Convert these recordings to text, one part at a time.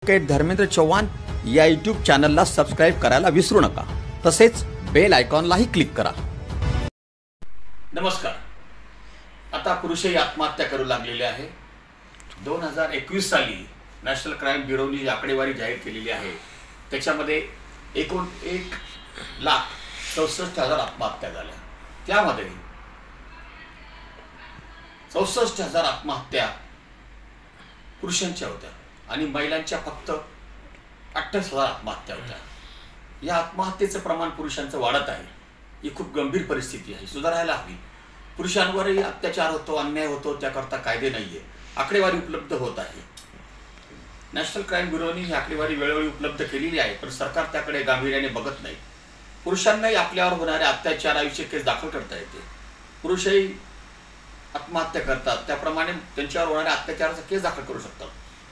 Advocate Dharmendra Chavan या YouTube चॅनलला subscribe करायला विसरू नका, तसेच बेल आयकॉनलाही क्लिक करा। नमस्कार। आता पुरुषही आत्महत्या करू लागलेले आहे। 2021 साली नॅशनल क्राईम ब्युरोनी जी आकडेवारी जाहीर केलेली आहे त्याच्यामध्ये एकूण 1,64,000 आत्महत्या झाल्या। त्यामध्ये 64,000 आत्महत्या पुरुषांच्या होत्या आणि महिलांच्या फक्त 28,000 आत्महत्या होत्या। या आत्महत्येचं प्रमाण पुरुषांचं वाढत आहे। ही खूप गंभीर परिस्थिती आहे, सुधारायला हवी। पुरुषांवरही अत्याचार होतो, अन्याय होतो, त्याकरता कायदे नाहीये, आकडेवारी उपलब्ध होत आहे। नॅशनल क्राईम ब्युरोनी ही आकडेवारी वेळोवेळी उपलब्ध केलेली आहे, पण सरकार त्याकडे गांभीर्याने बघत नाही। पुरुषांनाही आपल्यावर होणाऱ्या अत्याचाराविषयी केस दाखल करता येते। पुरुषही आत्महत्या करतात, त्याप्रमाणे त्यांच्यावर होणाऱ्या अत्याचाराचा केस दाखल करू शकतात।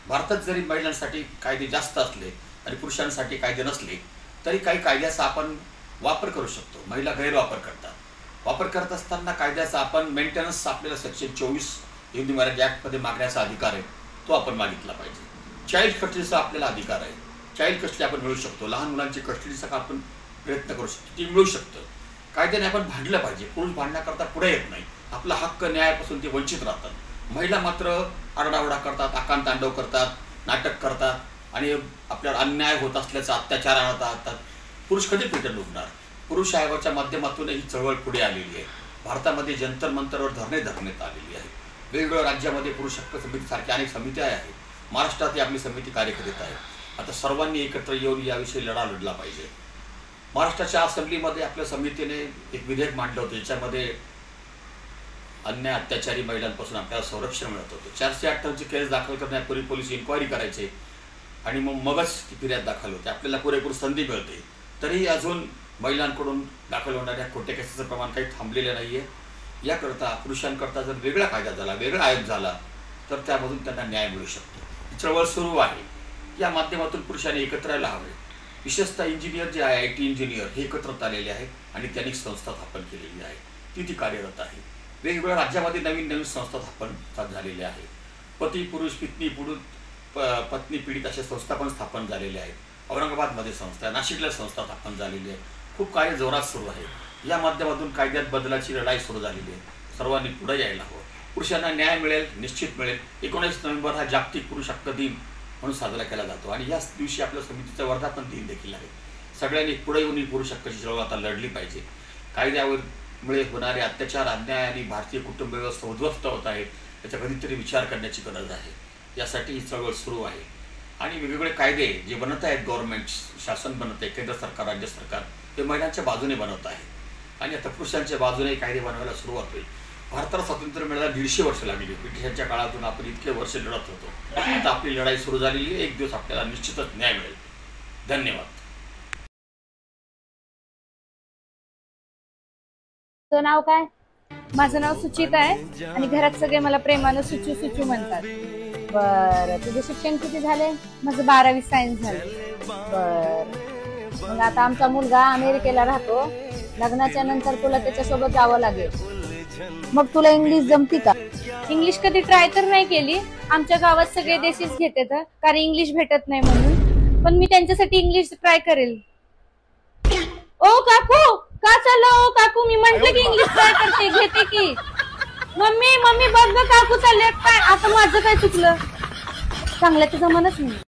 भारतात जरी महिलांसाठी कायदे जास्त असले आणि पुरुषांसाठी कायदे नसले तरी काही कायद्याचा आपण वापर करू शकतो। महिला गैरवापर करतात। वापर करत असताना कायद्याचा आपण मेंटेनन्स आपल्याला सेक्शन 24 हिंदू मॅरेज ॲक्टमध्ये मागण्याचा अधिकार आहे, तो आपण मागितला पाहिजे। चाइल्ड कस्टडीचा आपल्याला अधिकार आहे, चाइल्ड कस्टडी आपण मिळू शकतो। लहान मुलांची कस्टडीचा आपण प्रयत्न करू शकतो, ती मिळू शकतं। कायद्याने आपण भांडलं पाहिजे। पुरुष भांडण्याकरता पुढे येत नाही, आपला हक्क न्यायापासून ते वंचित राहतात। महिला मात्र आरडाओरडा करतात, आकांतांडव करतात, नाटक करतात आणि आपल्याला अन्याय होत असल्याचा अत्याचार आणतात। पुरुष कधी पेटून उठणार? पुरुष आयोगाच्या माध्यमातून ही चळवळ पुढे आलेली आहे। भारतामध्ये जंतर मंतरवर धरणे धरण्यात आलेली आहे। वेगवेगळ्या राज्यामध्ये पुरुष हक्क समितीसारख्या अनेक समित्या आहेत। महाराष्ट्रात आपली समिती कार्य करीत आहे। आता सर्वांनी एकत्र येऊन याविषयी लढा लढला पाहिजे। महाराष्ट्राच्या असेंब्लीमध्ये आपल्या समितीने एक विधेयक मांडलं होतं, ज्याच्यामध्ये अन्याय अत्याचारी महिलांपासून आपल्याला संरक्षण मिळत होतं। 458ची केस दाखल करण्यापूर्वी पोलीस इन्क्वायरी करायचे आणि मगच ती फिर्याद दाखल होते। आपल्याला पुरेपूर संधी मिळते, तरीही अजून महिलांकडून दाखल होणाऱ्या खोट्या केसेसचं प्रमाण काही थांबलेलं नाही आहे। याकरता पुरुषांकरता जर वेगळा कायदा झाला, वेगळा आयोग झाला तर त्यामधून त्यांना न्याय मिळू शकतो। ही चळवळ सुरू आहे। या माध्यमातून पुरुषांनी एकत्र यायला हवे। विशेषतः इंजिनियर जे आहे, IT इंजिनियर हे एकत्रित आलेले आहे आणि त्यांनी संस्था स्थापन केलेली आहे, ती कार्यरत आहे। वेगवेगळ्या राज्यामध्ये नवीन नवीन संस्था स्थापन झालेल्या आहेत। पती पुरुष पत्नी पीडित अशा संस्था पण स्थापन झालेल्या आहेत। औरंगाबादमध्ये संस्था, नाशिकला संस्था स्थापन झालेली आहे। खूप कार्य जोरात सुरू आहे। या माध्यमातून कायद्यात बदलाची लढाई सुरू झालेली आहे। सर्वांनी पुढे यायला हवं। पुरुषांना न्याय मिळेल, निश्चित मिळेल। 19 नोव्हेंबर हा जागतिक पुरुष हक्क दिन म्हणून साजरा केला जातो आणि याच दिवशी आपल्या समितीचा वर्धापन दिन देखील आहे। सगळ्यांनी पुढे येऊन पुरुष हक्काची चळवळ आता लढली पाहिजे। कायद्यामुळे होणारे अत्याचार, अन्याय आणि भारतीय कुटुंब व्यवस्था उद्ध्वस्त होत आहे, याचा कधीतरी विचार करण्याची गरज आहे। यासाठी ही चळवळ सुरू आहे आणि वेगवेगळे कायदे जे बनत आहेत, गव्हर्नमेंट शासन बनत आहे, केंद्र सरकार, राज्य सरकार, ते महिलांच्या बाजूने बनवत आहे आणि आता पुरुषांच्या बाजूने कायदे बनवायला सुरुवात होईल। भारताला स्वातंत्र्य मिळायला 150 वर्ष लागली। ब्रिटिशांच्या काळातून आपण इतके वर्ष लढत होतो। आता आपली लढाई सुरू झालेली आहे। एक दिवस आपल्याला निश्चितच न्याय मिळेल। धन्यवाद। तो नाव काय? माझं नाव सुचिता आहे आणि घरात सगळे मला प्रेमानं सुचू सुचू म्हणतात। बरं, तुझे शिक्षण किती झाले? माझं 12वी सायन्स झाले। बरं, मग आता आमचा मुलगा अमेरिकेला राहतो। लग्नाच्या नंतर तुला त्याच्यासोबत जावं लागेल। मग तुला इंग्लिश जमती का? इंग्लिश कधी ट्राय तर नाही केली। आमच्या गावात सगळे देशीच घेतात, कारण इंग्लिश भेटत नाही म्हणून। पण मी त्यांच्यासाठी इंग्लिश ट्राय करेल। ओ काकू, का चाललो? काकू, मी म्हंटल की इंग्लिश ट्राय करते, घेते की। मम्मी बघ, काकू चालले काय? आता माझं काय चुकलं? चांगलं तर जमनच नाही।